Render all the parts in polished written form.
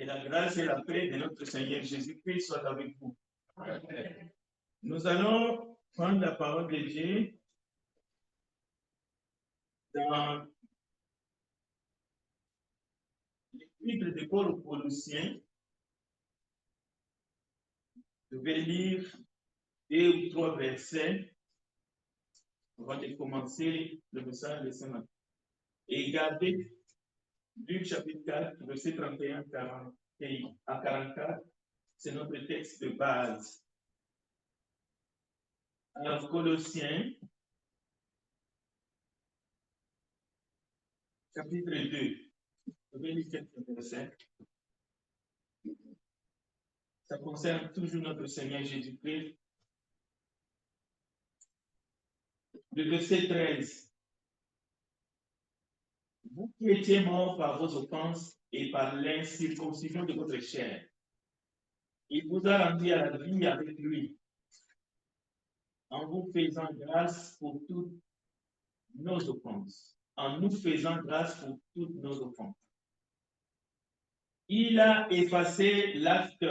Et la grâce et la paix de notre Seigneur Jésus-Christ soient avec vous. Nous allons prendre la parole de Dieu dans l'Épître de Paul aux Colossiens. Je vais lire 2 ou 3 versets avant de commencer le message de ce matin. Et gardez Luc chapitre 4, verset 31 à 44. C'est notre texte de base. Alors, Colossiens, chapitre 2. Je vais lire quelques versets. Ça concerne toujours notre Seigneur Jésus-Christ. Le verset 13. Vous qui étiez morts par vos offenses et par l'incirconcision de votre chair, il vous a rendu à la vie avec lui, en vous faisant grâce pour toutes nos offenses, en nous faisant grâce pour toutes nos offenses. Il a effacé l'acte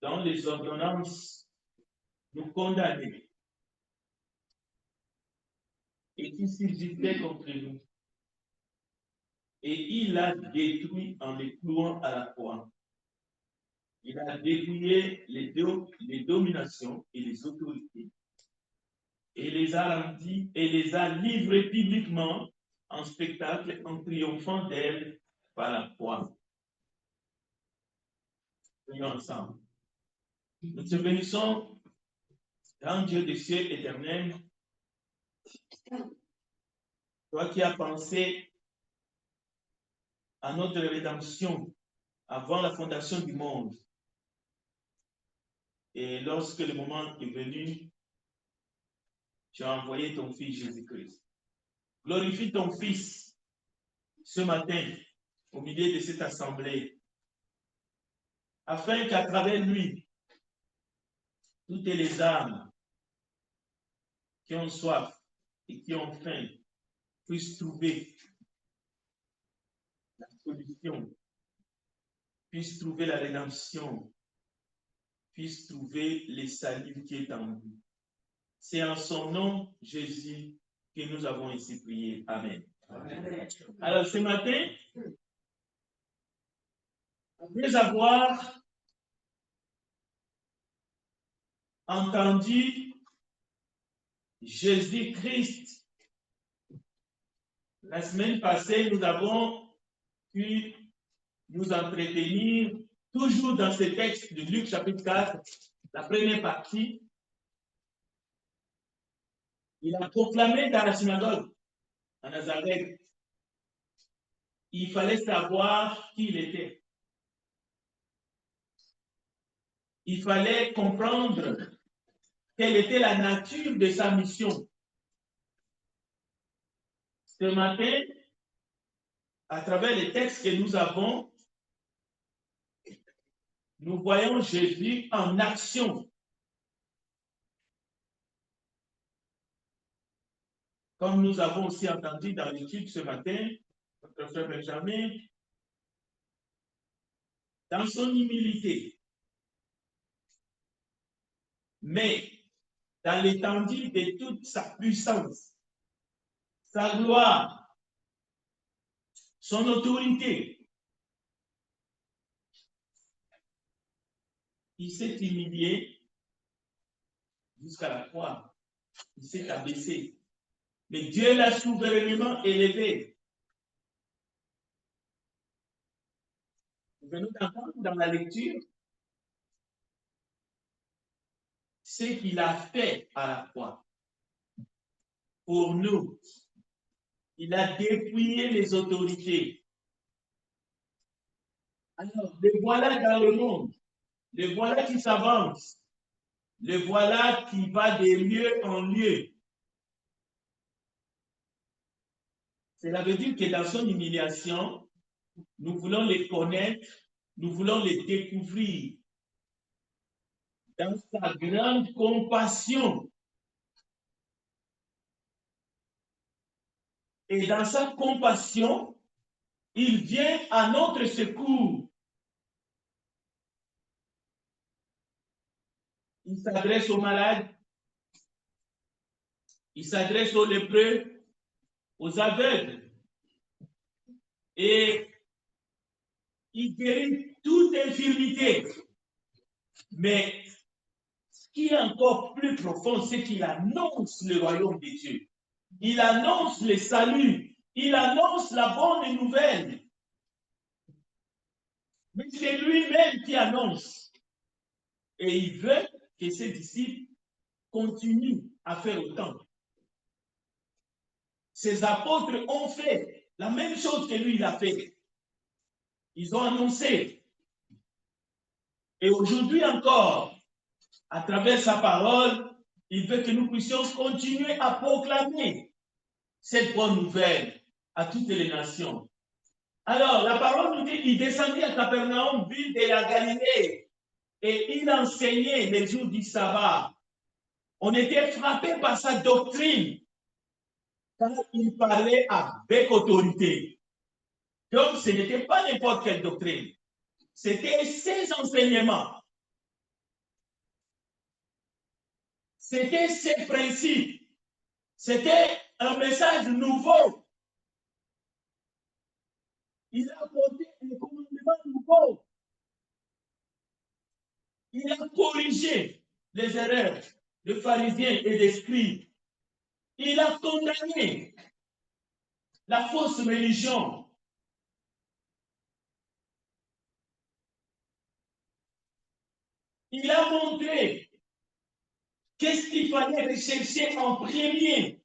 dont les ordonnances nous condamnaient et qui subsistait contre nous. Et il l'a détruit en les clouant à la croix. Il a dépouillé les dominations et les autorités et les a livrées publiquement en spectacle en triomphant d'elles par la croix. Prions ensemble. Nous te bénissons, grand Dieu des cieux éternels, toi qui as pensé à notre rédemption avant la fondation du monde. Et lorsque le moment est venu, tu as envoyé ton Fils Jésus-Christ. Glorifie ton Fils ce matin au milieu de cette assemblée, afin qu'à travers lui, toutes les âmes qui ont soif et qui ont faim puissent trouver la solution, puissent trouver la rédemption, puissent trouver le salut qui est en vous. C'est en son nom, Jésus, que nous avons ainsi prié. Amen. Amen. Alors, ce matin, après avoir entendu Jésus-Christ, la semaine passée, nous avons pu nous entretenir toujours dans ce texte de Luc chapitre 4, la première partie. Il a proclamé dans la synagogue à Nazareth. Il fallait savoir qui il était. Il fallait comprendre quelle était la nature de sa mission. Ce matin, à travers les textes que nous avons, nous voyons Jésus en action. Comme nous avons aussi entendu dans l'étude ce matin, notre frère Benjamin, dans son humilité, mais dans l'étendue de toute sa puissance, sa gloire, son autorité, il s'est humilié jusqu'à la croix. Il s'est abaissé. Mais Dieu l'a souverainement élevé. Nous venons d'entendre dans la lecture ce qu'il a fait à la croix. Pour nous, il a dépouillé les autorités. Alors, le voilà dans le monde. Le voilà qui s'avance. Le voilà qui va de lieu en lieu. Cela veut dire que dans son humiliation, nous voulons les connaître, nous voulons les découvrir. Dans sa grande compassion. Et dans sa compassion, il vient à notre secours. Il s'adresse aux malades, il s'adresse aux lépreux, aux aveugles. Et il guérit toute infirmité. Mais ce qui est encore plus profond, c'est qu'il annonce le royaume de Dieu. Il annonce le salut. Il annonce la bonne nouvelle. Mais c'est lui-même qui annonce. Et il veut que ses disciples continuent à faire autant. Ses apôtres ont fait la même chose que lui, il a fait. Ils ont annoncé. Et aujourd'hui encore, à travers sa parole, il veut que nous puissions continuer à proclamer cette bonne nouvelle à toutes les nations. Alors, la parole nous dit, il descendit à Capernaum, ville de la Galilée, et il enseignait les jours du sabbat. On était frappé par sa doctrine, car il parlait avec autorité. Donc, ce n'était pas n'importe quelle doctrine. C'était ses enseignements. C'était ses principes. C'était un message nouveau. Il a apporté un commandement nouveau. Il a corrigé les erreurs de pharisiens et d'esprits. Il a condamné la fausse religion. Il a montré qu'est-ce qu'il fallait rechercher en premier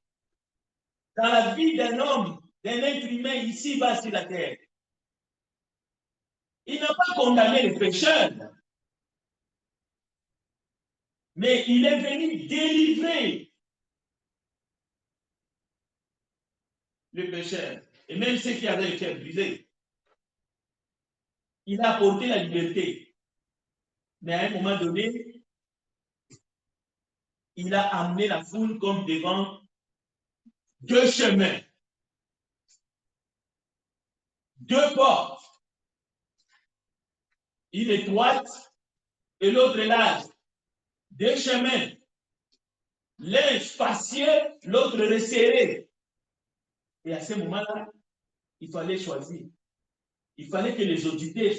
dans la vie d'un homme, d'un être humain ici-bas sur la terre. Il n'a pas condamné les pécheurs, mais il est venu délivrer les pécheurs, et même ceux qui avaient le cœur brisé. Il a apporté la liberté. Mais à un moment donné, il a amené la foule comme devant deux chemins, deux portes, une étroite et l'autre large, deux chemins, l'un spacieux, l'autre resserré. Et à ce moment-là, il fallait choisir. Il fallait que les auditeurs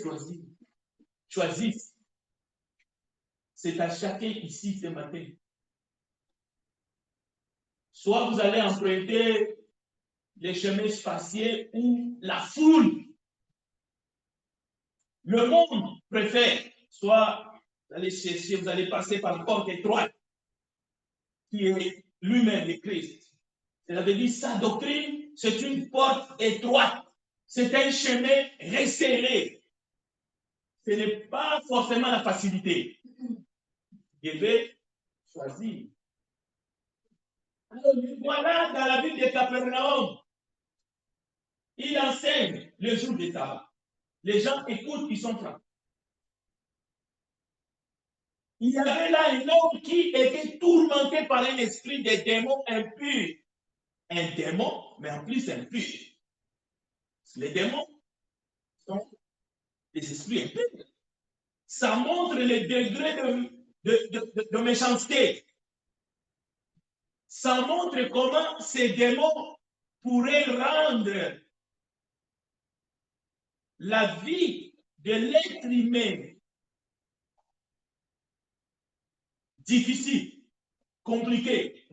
choisissent. C'est à chacun ici ce matin. Soit vous allez emprunter les chemins spacieux ou la foule. Le monde préfère, soit vous allez chercher, vous allez passer par la porte étroite, qui est lui-même le Christ. Ça veut dire sa doctrine, c'est une porte étroite. C'est un chemin resserré. Ce n'est pas forcément la facilité. Vous devez choisir. Alors, voilà dans la ville de Capernaum. Il enseigne le jour du sabbat. Les gens écoutent, ils sont francs. Il y avait là un homme qui était tourmenté par un esprit de démons impurs. Un démon, mais en plus impur. Les démons sont des esprits impurs. Ça montre le degré de méchanceté. Ça montre comment ces démons pourraient rendre la vie de l'être humain difficile, compliquée.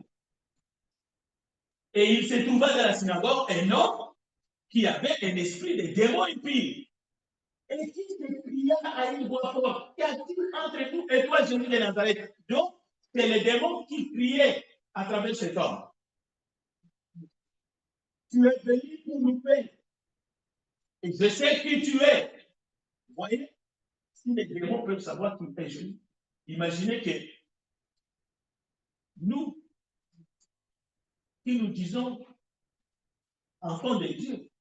Et il se trouva dans la synagogue un homme qui avait un esprit de démon impur. Et qui se cria à une voix forte, qu'y a-t-il entre nous et toi, Jésus de Nazareth? Donc, c'est le démon qui criait à travers cet homme. Tu es venu pour nous faire. Et je sais qui tu es. Vous voyez, si les démons peuvent savoir qui est Jésus, imaginez que nous, qui nous disons enfants de Dieu,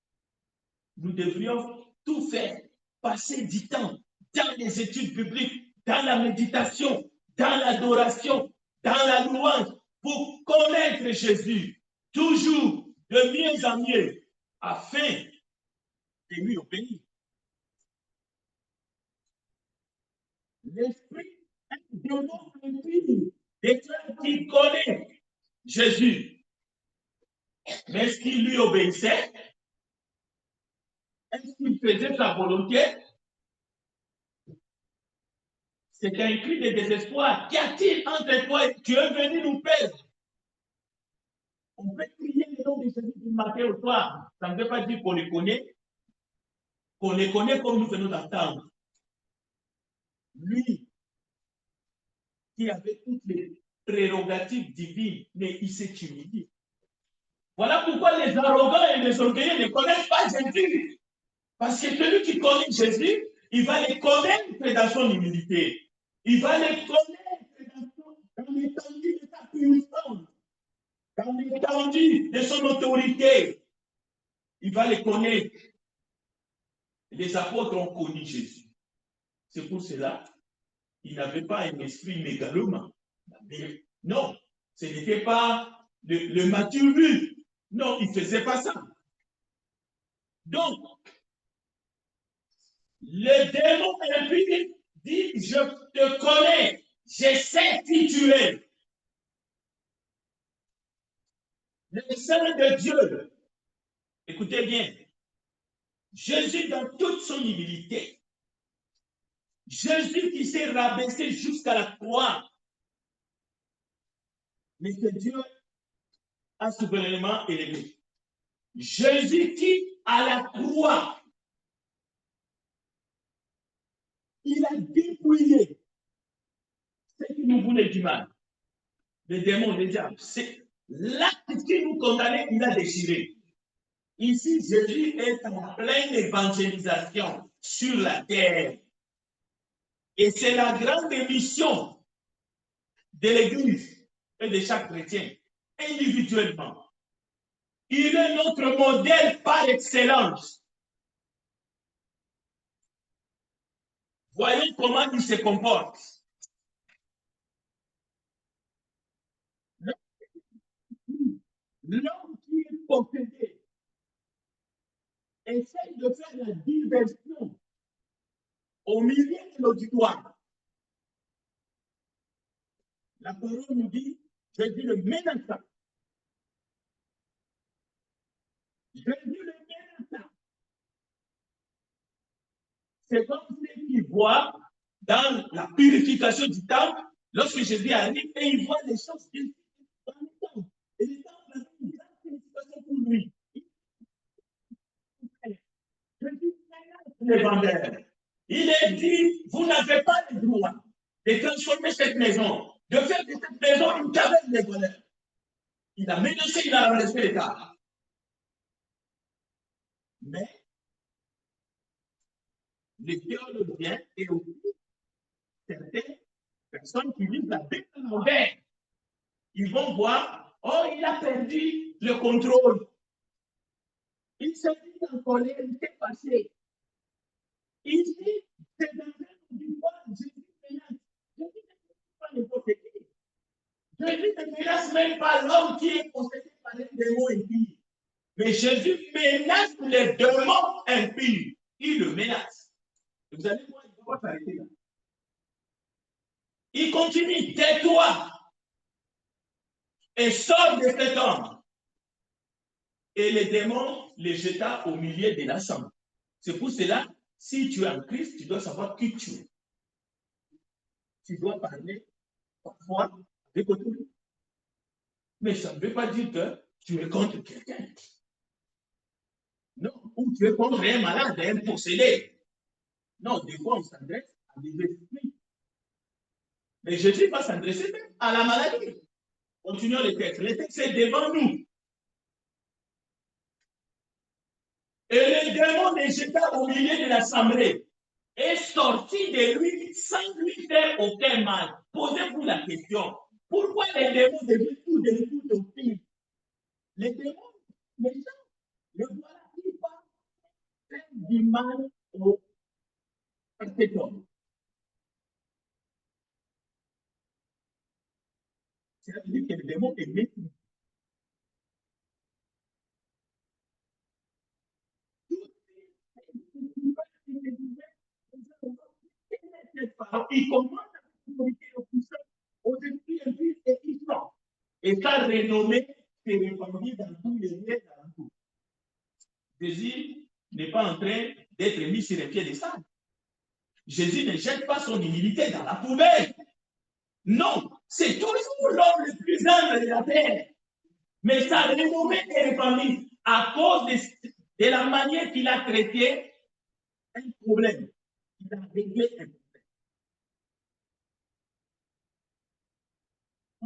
nous devrions tout faire, passer du temps dans les études bibliques, dans la méditation, dans l'adoration, dans la louange, pour connaître Jésus, toujours de mieux en mieux, afin de lui obéir. L'esprit démon impie déclare qu'il connaît Jésus. Mais est-ce qu'il lui obéissait? Est-ce qu'il faisait sa volonté? C'est un cri de désespoir. Qu'y a-t-il entre toi et Dieu est venu nous perdre? On peut crier le nom de Jésus du matin au soir. Ça ne veut pas dire qu'on les connaît. Qu'on les connaît comme nous venons d'entendre. Lui, qui avait toutes les prérogatives divines, mais il s'est humilié. Voilà pourquoi les arrogants et les orgueilleux ne connaissent pas Jésus. Parce que celui qui connaît Jésus, il va les connaître dans son humilité. Il va les connaître dans l'étendue de sa puissance, dans l'étendue de son autorité. Il va les connaître. Les apôtres ont connu Jésus. C'est pour cela qu'il n'avait pas un esprit mégalomane. Non, ce n'était pas le mature vu. Non, il ne faisait pas ça. Donc, le démon impie dit, je te connais, je sais qui tu es. Le Saint de Dieu, écoutez bien, Jésus dans toute son humilité, Jésus qui s'est rabaissé jusqu'à la croix, mais que Dieu a souverainement élevé. Jésus qui, à la croix, il a dépouillé ce qui nous voulait du mal. Les démons, les diables, c'est l'acte qui nous condamnait, il a déchiré. Ici, Jésus est en pleine évangélisation sur la terre. Et c'est la grande mission de l'Église et de chaque chrétien, individuellement. Il est notre modèle par excellence. Voyons comment il se comporte. L'homme qui est possédé essaye de faire la diversion au milieu de l'auditoire. La parole nous dit, Jésus le menaça. Jésus le menaça. C'est comme ceux qui voient dans la purification du temple, lorsque Jésus arrive et il voit les choses dans le temple. Et le temple a une grande purification pour lui. Jésus menace les vendeurs. Il est dit, vous n'avez pas le droit de transformer cette maison, de faire de cette maison une caverne de voleurs. Il a menacé, il a renversé les tables. Mais les théologiens et aussi certaines personnes qui lisent la Bible en l'envers, ils vont voir, oh, il a perdu le contrôle. Il s'est mis en colère, il s'est fâché. Ici, c'est dans un auditoire, Jésus menace. Jésus ne pas n'importe qui. Jésus ne menace même pas l'homme qui est possédé par les démons impies. Mais Jésus menace les démons impies. Il le menace. Vous allez voir, il ne va pas s'arrêter là. Il continue, tais-toi et sors de cet homme. Et les démons les jeta au milieu de l'assemblée. C'est pour cela, si tu es en Christ, tu dois savoir qui tu es. Tu dois parler parfois avec autrui. Mais ça ne veut pas dire que tu es contre quelqu'un. Non, ou tu es contre un malade, un possédé. Non, des fois, on s'adresse à des esprits. Mais Jésus va s'adresser même à la maladie. Continuons le texte. Le texte est devant nous. Et le démon les jeta au milieu de l'assemblée est sorti de lui sans lui faire aucun mal. Posez-vous la question. Pourquoi les démons deviennent tout de tout au pire? Les démons, les gens, le voilà qui va faire du mal au cet homme. C'est-à-dire que le démon est maîtrisé. Il commence à Et sa renommée s'est répandue dans tous les lieux d'alentour. Jésus n'est pas en train d'être mis sur les pieds des sables. Jésus ne jette pas son humilité dans la poubelle. Non, c'est toujours l'homme le plus humble de la terre. Mais sa renommée est répandue à cause de la manière qu'il a traité un problème. Il a réglé un problème.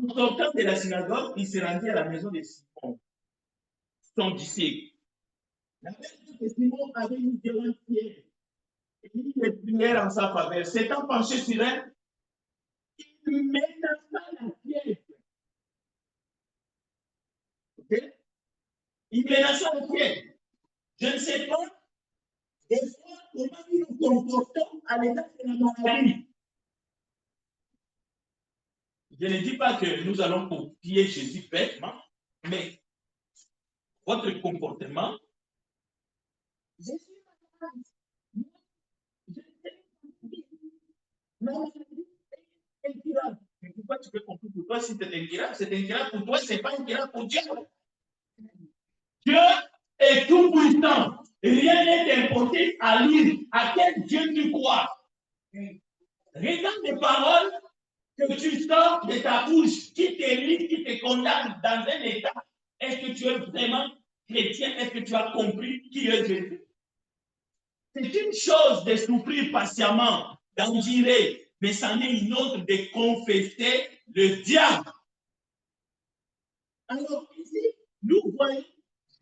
En sortant de la synagogue, il s'est rendu à la maison de Simon, son disciple. La maison de Simon avait une violente fièvre. Et il les prières en sa faveur. S'étant penché sur elle, il menaça la fièvre. Okay? Il menaça la fièvre. Je ne sais pas des fois comment nous nous comportons à l'état de la maladie. Je ne dis pas que nous allons copier Jésus bêtement, mais votre comportement, je suis malade. Ma maladie est incurable. Mais pourquoi tu peux comprendre pour toi si c'est incurable? C'est incurable pour toi, ce n'est pas incurable pour Dieu. Dieu est tout puissant. Rien n'est impossible à lui. À quel Dieu tu crois? Regarde les paroles que tu sors de ta bouche, qui te lit, qui te condamne dans un état. Est-ce que tu es vraiment chrétien? Est-ce que tu as compris qui est Jésus? C'est une chose de souffrir patiemment, d'endurer, mais c'en est une autre de confesser le diable. Alors ici, nous voyons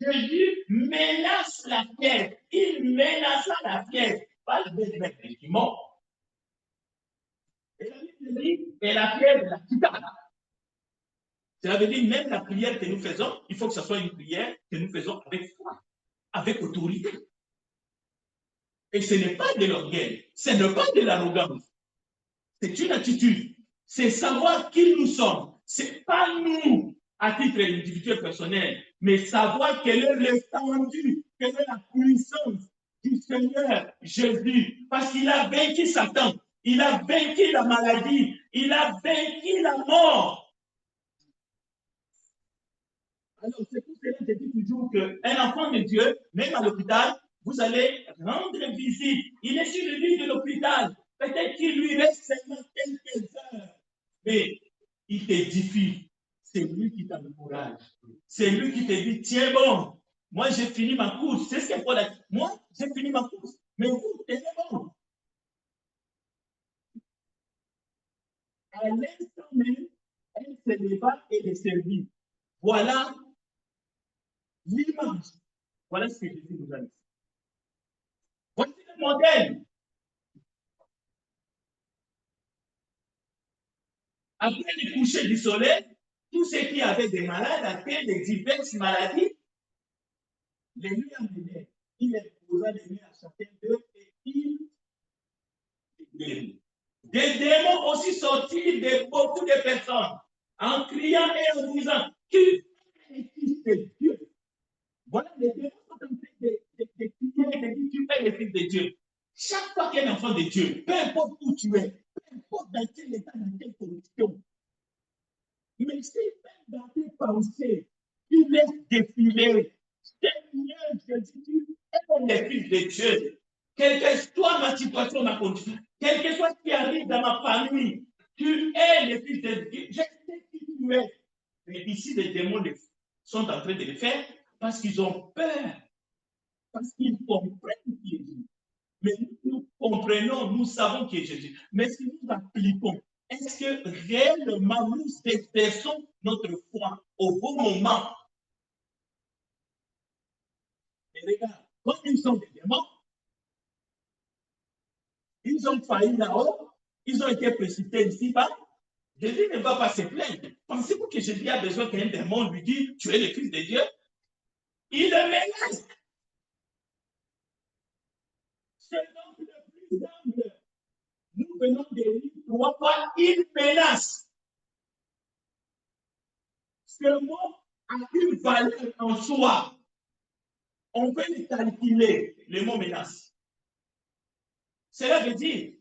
Jésus menace la fièvre. Il menaça la fièvre. Pas le bête qui mort. Et la Bible dit, et la fièvre la quitta. Cela veut dire, même la prière que nous faisons, il faut que ce soit une prière que nous faisons avec foi, avec autorité. Et ce n'est pas de l'orgueil, ce n'est pas de l'arrogance. C'est une attitude. C'est savoir qui nous sommes. Ce n'est pas nous, à titre individuel personnel, mais savoir quelle est l'étendue, quelle est la puissance du Seigneur Jésus. Parce qu'il a vaincu Satan, il a vaincu la maladie, il a vaincu la mort. Alors, c'est pour cela que je dis toujours qu'un enfant de Dieu, même à l'hôpital, vous allez rendre visite. Il est sur le lit de l'hôpital. Peut-être qu'il lui reste seulement quelques heures. Mais il t'édifie. C'est lui qui t'encourage. C'est lui qui te dit, tiens bon, moi j'ai fini ma course. C'est ce qu'il faut dire. Moi, j'ai fini ma course. Mais vous, tenez bon. À l'instant même, elle se leva et les servit. Voilà l'image. Voilà ce que Jésus nous a dit. Voici le modèle. Après le coucher du soleil, tous ceux qui avaient des malades, après des diverses maladies, les lui amenaient. Il les posa les mains à chacun d'eux et il les guérit. Des démons aussi sortis de beaucoup de personnes en criant et en disant, tu es le fils de Dieu. Voilà, les démons sont en train de crier et de dire, tu es le fils de Dieu. Chaque fois qu'un enfant de Dieu, peu importe où tu es, peu importe dans quel état, dans quelle condition, mais si même dans tes pensées, tu laisses défiler, Seigneur Jésus, tu es le fils de Dieu. Quelle que soit ma situation, ma condition, quel que soit ce qui arrive dans ma famille, tu es le fils de Dieu. Je sais qui tu es. Mais ici, les démons sont en train de le faire parce qu'ils ont peur, parce qu'ils comprennent qui est Jésus. Mais nous comprenons, nous savons qui est Jésus. Mais si nous appliquons, est-ce que réellement nous exerçons notre foi au bon moment? Et regarde, quand ils sont des démons, ils ont failli là-haut, ils ont été précipités ici-bas. Jésus ne va pas se plaindre. Pensez-vous que Jésus a besoin qu'un démon lui dise, tu es le Fils de Dieu? Il le menace. C'est donc le plus humble. Nous venons de lire 3 fois, il menace. Ce mot a une valeur en soi. On peut le calculer, le mot menace. Cela veut dire,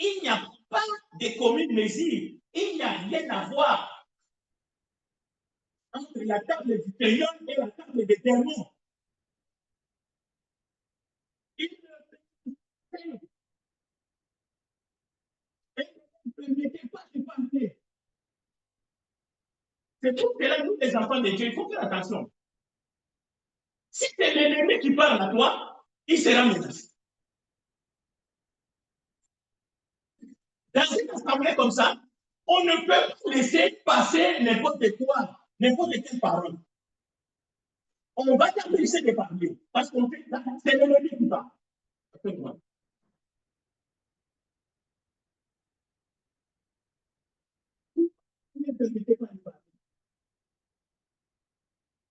il n'y a pas de commune mesure, il n'y a rien à voir. que la table du Seigneur est la table des démons. Il ne permettait pas de parler. C'est pour cela que nous, les enfants de Dieu, il faut faire attention. Si c'est l'ennemi qui parle à toi, il sera menacé. Dans une assemblée comme ça, on ne peut pas laisser passer n'importe quoi, n'importe quelle parole. On va t'empêcher de parler parce qu'on fait ça, c'est l'ennemi qui parle. Ne permettez pas de parler.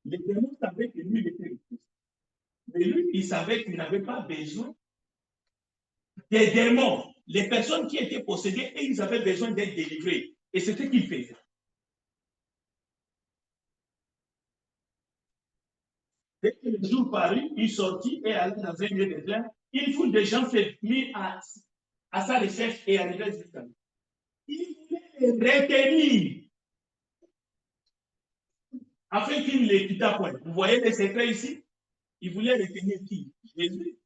Les démons savaient que lui, il était le Christ. Mais lui, il savait qu'il n'avait pas besoin des démons. Les personnes qui étaient possédées, et ils avaient besoin d'être délivrés. Et c'est ce qu'il faisait. Dès que le jour parut, il sortit et allait dans un lieu désert. Une foule de gens s'est mis à sa recherche et arrivait jusqu'à lui. Il voulait les retenir afin qu'il ne les quittât point. Vous voyez les secrets ici? Il voulait retenir qui? Jésus.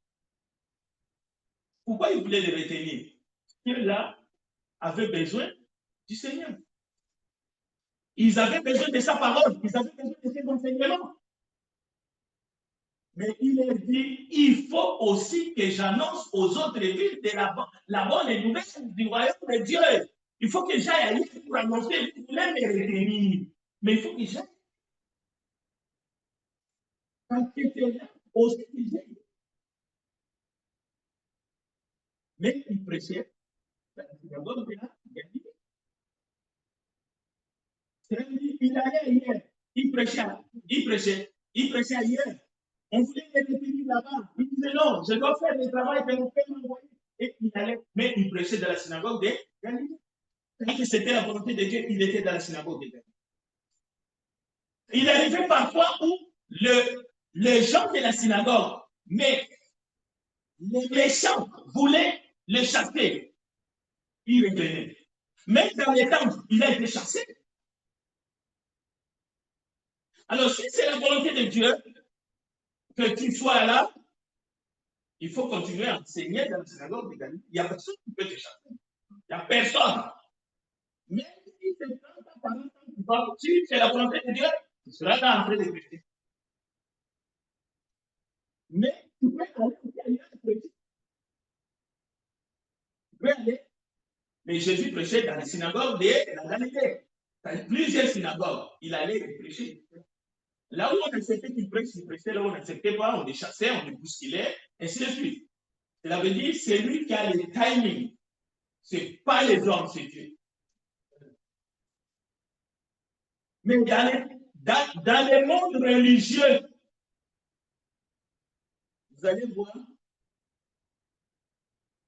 Pourquoi il voulait les retenir? Ceux-là avaient besoin du Seigneur. Ils avaient besoin de sa parole. Ils avaient besoin de ses enseignements. Mais il leur dit, il faut aussi que j'annonce aux autres villes de la bonne nouvelle du royaume de Dieu. Il faut que j'aille ailleurs pour annoncer. Il voulait me retenir. Mais il faut que j'aille. Parce que c'est là aussi que j'aille. Mais il prêchait. Il allait ailleurs. Il prêchait ailleurs. On voulait les retenir là-bas. Il disait non, je dois faire le travail que mon père m'a envoyé. Et il allait, mais il prêchait dans la synagogue de Galilée. Quand c'était la volonté de Dieu, il était dans la synagogue de Galilée. Il arrivait parfois où les gens de la synagogue, mais les méchants voulaient le chasser. Il revenait. Mais dans les temps, il a été chassé. Alors, si c'est la volonté de Dieu que tu sois là, il faut continuer à enseigner dans la synagogue de Galilée. Il n'y a personne qui peut te chasser. Il n'y a personne. Même si c'est 30 ans, 40 ans, si c'est la volonté de Dieu, tu seras là en train de prêcher. Mais tu peux aller aussi ailleurs prêcher. Tu peux aller. Mais Jésus prêchait dans les synagogues de la Galilée. Dans plusieurs synagogues, il allait prêcher. Là où on acceptait qu'il prêche, il prêchait. Là où on n'acceptait pas, on les chassait, on les bousculait, ainsi de suite. Cela veut dire c'est lui qui a le timing. Ce n'est pas les hommes, c'est Dieu. Mais dans les mondes religieux, vous allez voir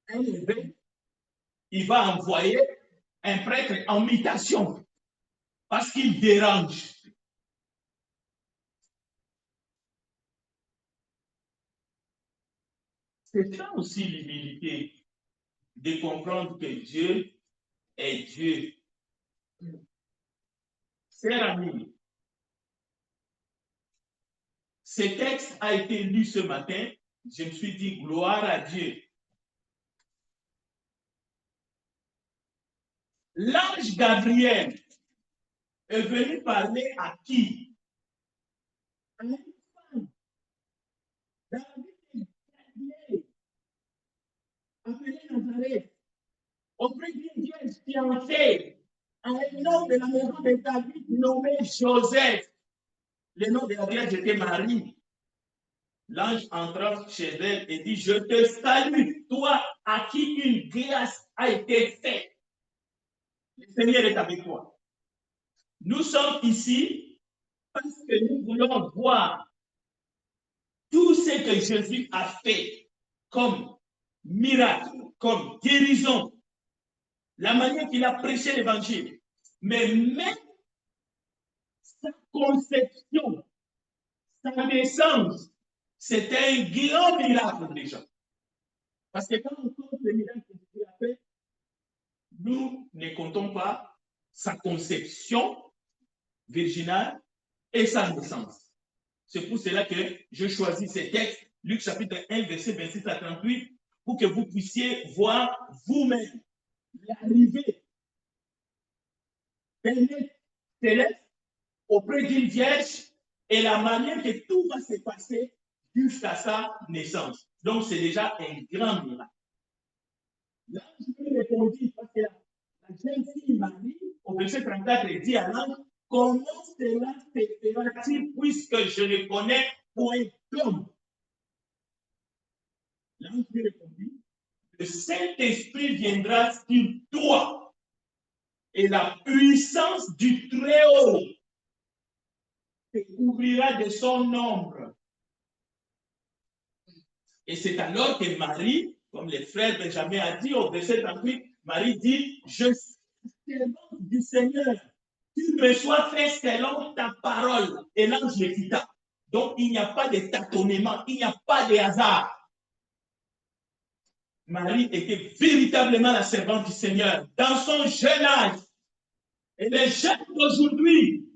un évêque, il va envoyer un prêtre en mutation parce qu'il dérange. C'est ça aussi l'humilité, de comprendre que Dieu est Dieu. Chers amis, ce texte a été lu ce matin. Je me suis dit, gloire à Dieu. L'ange Gabriel est venu parler à qui? À une femme. David est appelé Nazareth. Auprès d'une vieille fiancée à un homme de la maison de David nommé Joseph. Le nom de la vierge était Marie. L'ange entra chez elle et dit, je te salue, toi à qui une grâce a été faite. Le Seigneur est avec toi. Nous sommes ici parce que nous voulons voir tout ce que Jésus a fait comme miracle, comme guérison, la manière qu'il a prêché l'évangile. Mais même sa conception, sa naissance, c'était un grand miracle déjà. Parce que quand on compte les miracles que Jésus a fait, nous ne comptons pas sa conception virginale, et sa naissance. C'est pour cela que je choisis ces textes, Luc chapitre 1, verset 26 à 38, pour que vous puissiez voir vous-même l'arrivée d'un être céleste auprès d'une vierge et la manière que tout va se passer jusqu'à sa naissance. Donc, c'est déjà un grand miracle. Là, je lui répondis, parce que la jeune fille Marie, au verset 34, elle dit à l'ange, comment cela se fera-t-il puisque je ne connais point d'homme? L'ange lui répondit, le Saint-Esprit viendra sur toi et la puissance du Très-Haut te couvrira de son ombre. Et c'est alors que Marie, comme le frère Benjamin a dit au verset 38, Marie dit, je suis servante du Seigneur, tu me sois fait selon ta parole. Et l'ange le quitta. Donc il n'y a pas de tâtonnement, il n'y a pas de hasard. Marie était véritablement la servante du Seigneur dans son jeune âge. Et les jeunes d'aujourd'hui,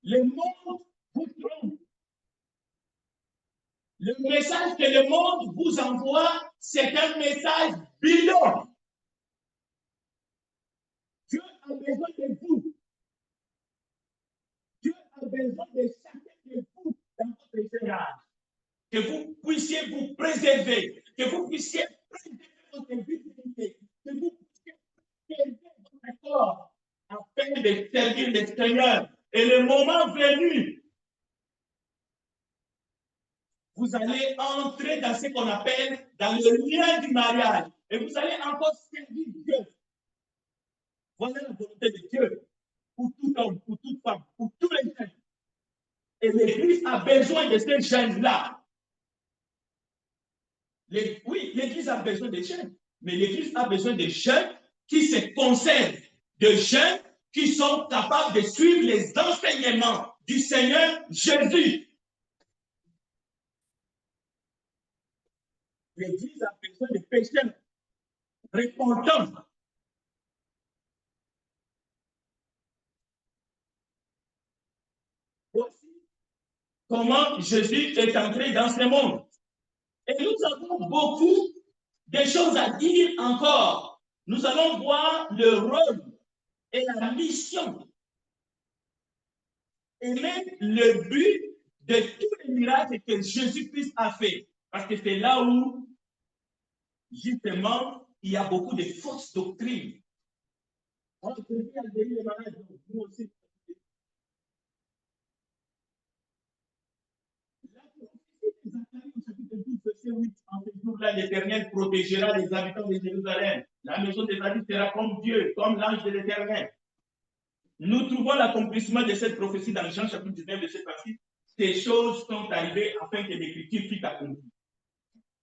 le monde vous trompe. Le message que le monde vous envoie, c'est un message bidon. Dieu a besoin de vous. Dieu a besoin de chacun de vous dans votre jeune âge. Que vous puissiez vous préserver, que vous puissiez préserver votre vitalité, que vous puissiez préserver votre corps afin de servir le Seigneur. Et le moment venu, vous allez entrer dans ce qu'on appelle dans le lien du mariage. Et vous allez encore servir Dieu. Voilà la volonté de Dieu pour tout homme, pour toute femme, pour tous les jeunes. Et l'Église a besoin de ces jeunes-là. Oui, l'Église a besoin de jeunes, mais l'Église a besoin de jeunes qui se conservent, de jeunes qui sont capables de suivre les enseignements du Seigneur Jésus. L'Église a besoin de pécheurs repentants. Voici comment Jésus est entré dans ce monde. Et nous avons beaucoup de choses à dire encore. Nous allons voir le rôle et la mission et même le but de tous les miracles que Jésus-Christ a fait. Parce que c'est là où, justement, il y a beaucoup de fausses doctrines. On se dit à guérir les malades, nous aussi. La prophétie de Zacharie au chapitre 12, verset 8, en ce jour-là, l'Éternel protégera les habitants de Jérusalem. La maison de David sera comme Dieu, comme l'ange de l'Éternel. Nous trouvons l'accomplissement de cette prophétie dans Jean chapitre 19, verset 26. Ces choses sont arrivées afin que l'Écriture fût accomplie.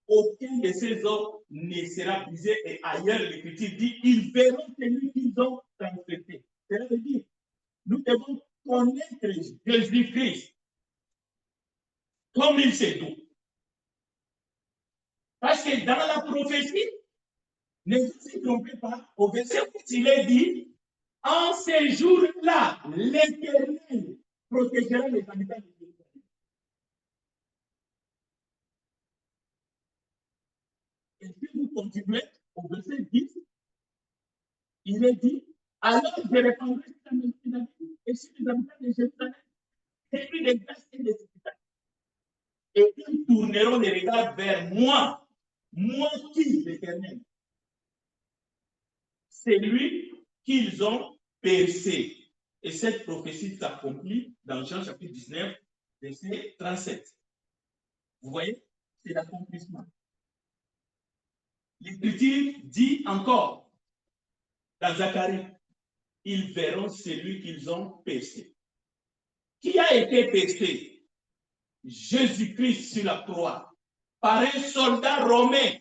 Aucun de ces hommes ne sera brisé. Et ailleurs, l'Écriture dit, ils verront celui qu'ils ont transgressé. Cela veut dire, nous devons connaître Jésus-Christ comme il se doit. Parce que dans la prophétie, ne vous trompez pas, au verset 8, il est dit, en ces jours-là, l'Éternel protégera les habitants de Jérusalem. Et si vous continuez, au verset 10, il est dit, alors je répandrai sur la maison de David et sur les habitants de Jérusalem, esprit de grâce et de spectacle. Et ils tourneront les regards vers moi, moi qui, l'Éternel, c'est lui qu'ils ont percé. Et cette prophétie s'accomplit dans Jean chapitre 19, verset 37. Vous voyez, c'est l'accomplissement. L'Écriture dit encore, dans Zacharie, ils verront celui qu'ils ont percé. Qui a été percé? Jésus-Christ sur la croix, par un soldat romain.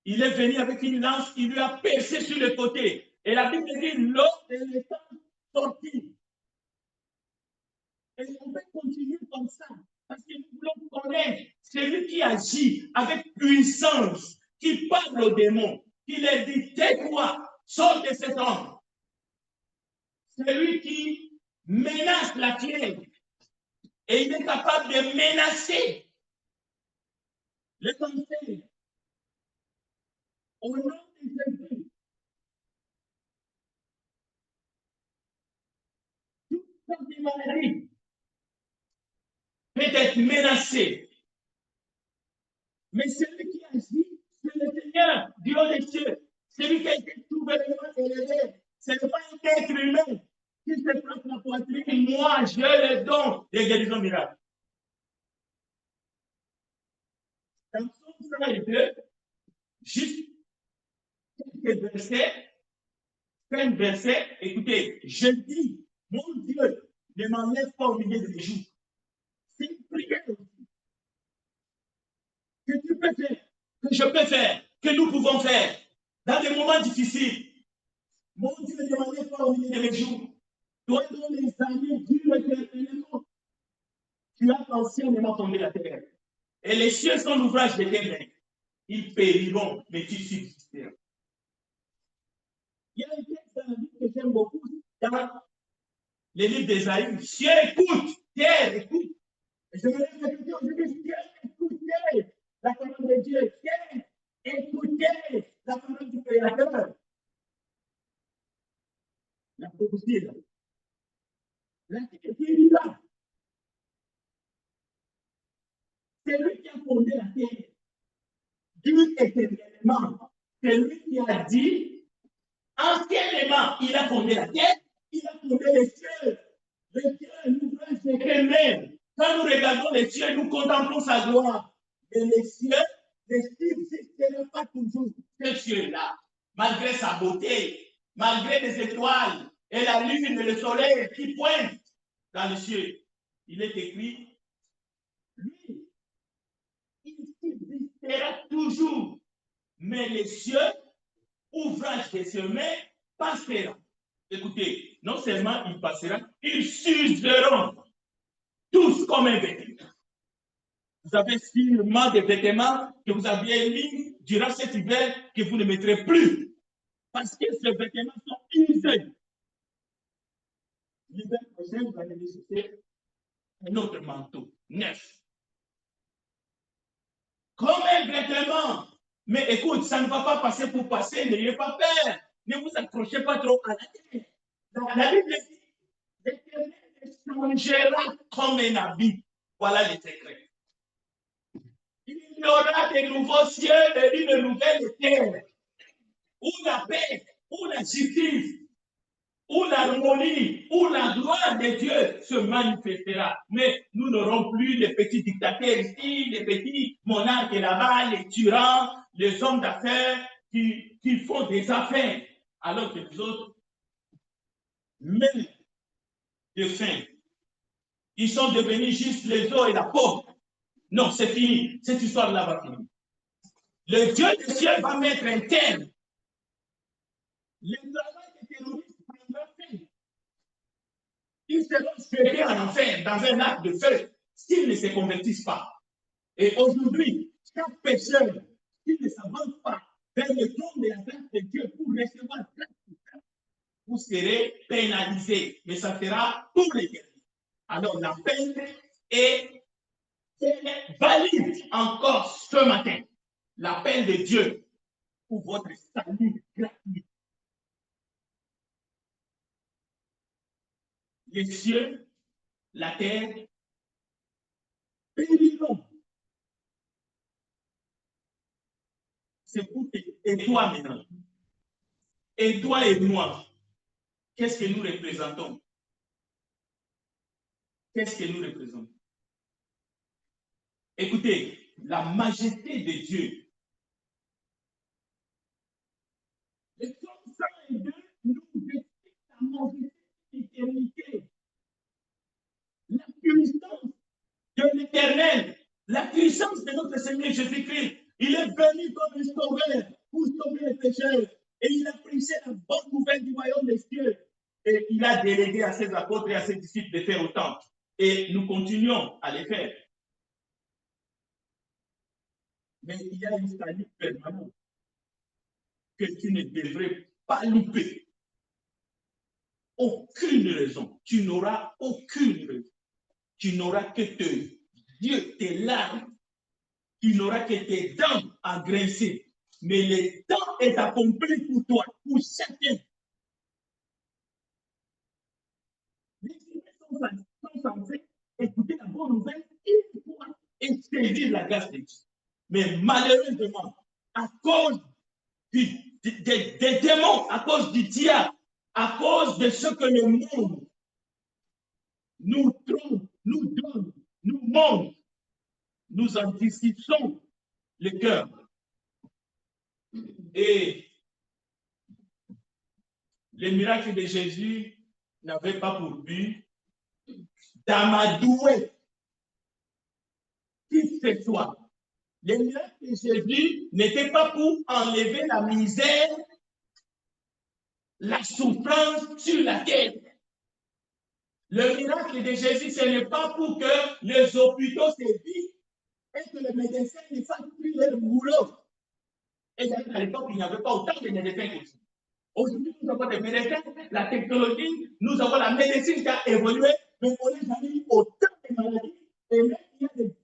Il est venu avec une lance, il lui a percé sur le côté. Et la Bible dit, l'eau est étant sortie. Et on peut continuer comme ça, parce que nous voulons connaître celui qui agit avec puissance, qui parle aux démons, qui leur dit, tais-toi, sors de cet homme. Celui qui menace la tienne. Et il est capable de menacer les pensées. Au nom de Jésus, toute sorte de maladie peut être menacée. Mais celui qui agit, c'est le Seigneur, Dieu des cieux. Celui qui a été souverainement élevé. Ce n'est pas un être humain qui se frappe la poitrine. Moi, j'ai le don de guérison miracle. Dans son 102, juste quelques versets, 5 versets, écoutez, je dis, mon Dieu, ne m'enlève pas au milieu de mes jours. C'est une prière que tu peux faire, que je peux faire, que nous pouvons faire dans des moments difficiles. Mon Dieu, ne m'enlève pas au milieu de mes jours. Toi, dont les années durent éternellement, tu as anciennement fondé la terre. Et les cieux sont l'ouvrage de tes mains. Ils périront, mais tu subsisteras. Il y a un texte dans la Bible que j'aime beaucoup, dans les livres d'Ésaïe. Cieux écoute, terre écoute. Et je me lève répéter aujourd'hui, cieux écoutez la parole de Dieu. Terre écoutez la parole du Créateur. La prophétie est là. La terre est là. C'est lui qui a fondé la terre. Dieu éternellement. C'est lui qui a dit, anciennement, il a fondé la terre, il a fondé les cieux. Les cieux, l'ouvrage de ses mains. Quand nous regardons les cieux, nous contemplons sa gloire. Et les cieux ne subsisteront pas toujours. Ces cieux-là, malgré sa beauté, malgré les étoiles et la lune et le soleil qui pointent dans les cieux, il est écrit, lui, il subsistera toujours. Mais les cieux, ouvrage de ses mains, passera. Écoutez, non seulement il passera, ils s'useront tous comme un vêtement. Vous avez sûrement des vêtements que vous aviez mis durant cet hiver que vous ne mettrez plus. Parce que ces vêtements sont usés. L'hiver prochain, vous allez nécessiter un autre manteau neuf. Comme un vêtement. Mais écoute, ça ne va pas passer pour passer, n'ayez pas peur. Ne vous accrochez pas trop à la terre. La Bible dit, l'Éternel changera comme un habit. Voilà les secrets. Il y aura de nouveaux cieux et une nouvelle terre. Où la paix, où la justice, où l'harmonie, où la gloire de Dieu se manifestera. Mais nous n'aurons plus les petits dictateurs ici, les petits monarques là-bas, les tyrans, les hommes d'affaires qui font des affaires, alors que les autres, même de faim, ils sont devenus juste les os et la peau. Non, c'est fini. Cette histoire-là va finir. Le Dieu du ciel va mettre un terme. Le travail des terroristes prendra fin. Ils seront jetés en enfer dans un lac de feu s'ils ne se convertissent pas. Et aujourd'hui, chaque pécheur, s'il ne s'avance pas vers le trône de la grâce de Dieu pour recevoir grâce, vous serez pénalisé. Mais ça sera pour l'éternité. Alors la peine est valide encore ce matin. L'appel de Dieu pour votre salut gratuit. Les cieux, la terre, périront. C'est pour et toi maintenant. Et toi et moi, qu'est-ce que nous représentons? Qu'est-ce que nous représentons? Écoutez, la majesté de Dieu. Le psaume 102 nous explique la majesté de l'éternité. La puissance de l'éternel. La puissance de notre Seigneur Jésus-Christ. Il est venu comme un sauveur pour sauver les pécheurs. Et il a prêché la bonne nouvelle du royaume des cieux. Et il a délégué à ses apôtres et à ses disciples de faire autant. Et nous continuons à les faire. Mais il y a une salut permanente que tu ne devrais pas louper. aucune raison. Tu n'auras aucune raison. Tu n'auras que tes yeux, tes larmes. Tu n'auras que tes dents à grincer. Mais le temps est accompli pour toi, pour chacun. Les humains sont censés écouter la bonne nouvelle une fois et saisir la grâce de Dieu. Mais malheureusement, à cause des démons, à cause du diable, à cause de ce que le monde nous trompe, nous donne, nous montre, nous anticipons le cœur. Et les miracles de Jésus n'avaient pas pour but d'amadouer qui que ce soit. Les miracles de Jésus n'étaient pas pour enlever la misère, la souffrance sur la terre. Le miracle de Jésus, ce n'est pas pour que les hôpitaux se vident et que les médecins ne fassent plus leur boulot. Et à l'époque, il n'y avait pas autant de médecins qu'aujourd'hui. Aujourd'hui, nous avons des médecins, la technologie, nous avons la médecine qui a évolué, mais on n'a jamais eu autant de maladies. Et même, il y a des virus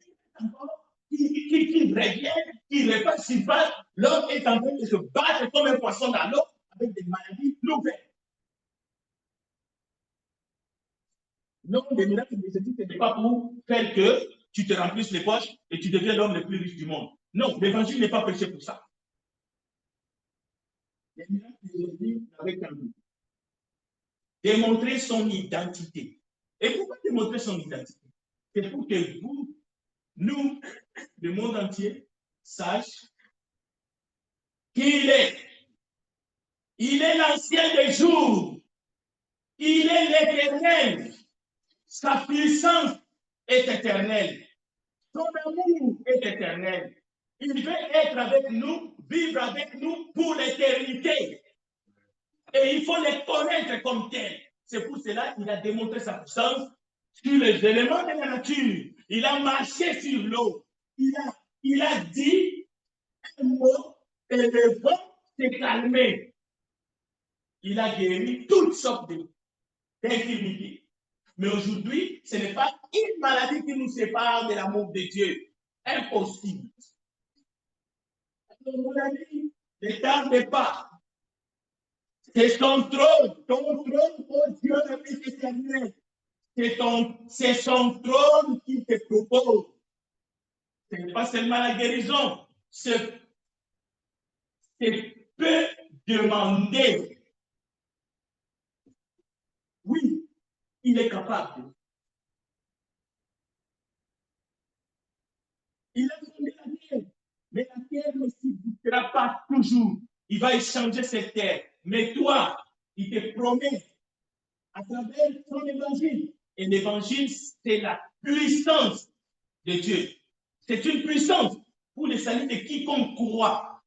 encore qui reviennent, qui repassent surface. L'homme est en train de se battre comme un poisson dans l'eau avec des maladies nouvelles. Non, les miracles de Jésus, ce n'est pas pour faire que tu te remplisses les poches et tu deviens l'homme le plus riche du monde. Non, l'évangile n'est pas prêché pour ça. Les miracles de Jésus n'avaient qu'un but. Démontrer son identité. Et pourquoi démontrer son identité? C'est pour que vous, nous, le monde entier, sache qu'il est. Il est l'ancien des jours. Il est l'éternel. Sa puissance est éternelle. Son amour est éternel. Il veut être avec nous, vivre avec nous pour l'éternité. Et il faut les connaître comme tels. C'est pour cela qu'il a démontré sa puissance sur les éléments de la nature. Il a marché sur l'eau. Il a dit un mot et le vent s'est calmé. Il a guéri toutes sortes d'infirmités. Mais aujourd'hui, ce n'est pas une maladie qui nous sépare de l'amour de Dieu. Impossible. Mon ami, ne tarde pas. C'est son trône, ton trône, oh Dieu, le éternel. C'est son trône qui te propose. Ce n'est pas seulement la guérison, c'est peu demander. Oui, il est capable. Il a fondé la terre, mais la terre ne subsistera pas toujours. Il va échanger cette terre. Mais toi, il te promet à travers son évangile. Et l'évangile, c'est la puissance de Dieu. C'est une puissance pour le salut de quiconque croit.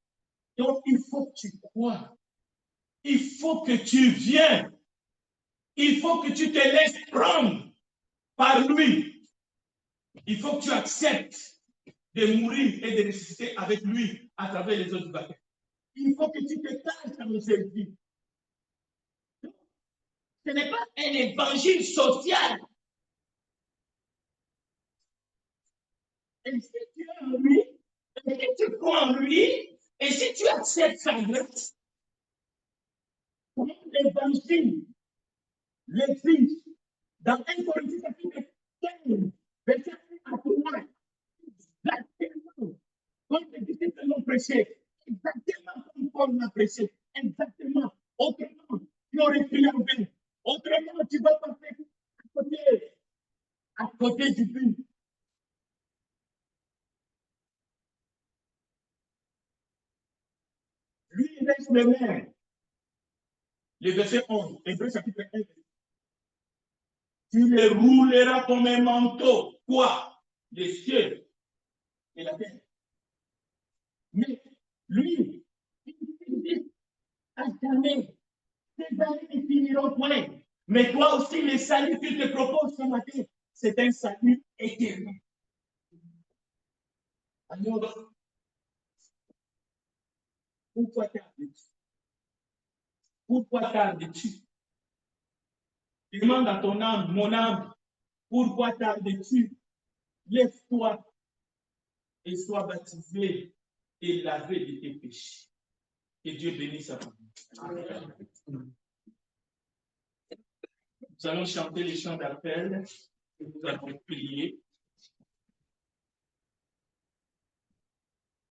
Donc, il faut que tu crois. Il faut que tu viennes. Il faut que tu te laisses prendre par lui. Il faut que tu acceptes de mourir et de ressusciter avec lui à travers les autres baptêmes. Il faut que tu te caches dans cette vie. Ce n'est pas un évangile social. Et si tu es en lui, et si tu crois en lui, et si tu acceptes sa grâce, comme l'évangile l'exige, dans 1 Corinthiens chapitre 15, verset 1 à 3, exactement comme les disciples l'ont prêché, exactement comme Paul l'a prêché, exactement. Autrement, tu aurais pu l'enlever. Autrement, tu vas passer à côté du but. Lui, il reste le même. Le verset 11, Hébreux chapitre 1. Tu les rouleras comme un manteau. Quoi? Les cieux et la terre. Mais lui, il dit à jamais, ces années ne finiront point. Mais toi aussi, le salut qu'il te propose ce matin, c'est un salut éternel. Alors, pourquoi tardes-tu? Pourquoi tardes-tu? Demande à ton âme, mon âme, pourquoi tardes-tu? Lève-toi et sois baptisé et lavé de tes péchés. Que Dieu bénisse sa parole. Nous allons chanter les chants d'appel et nous allons prier.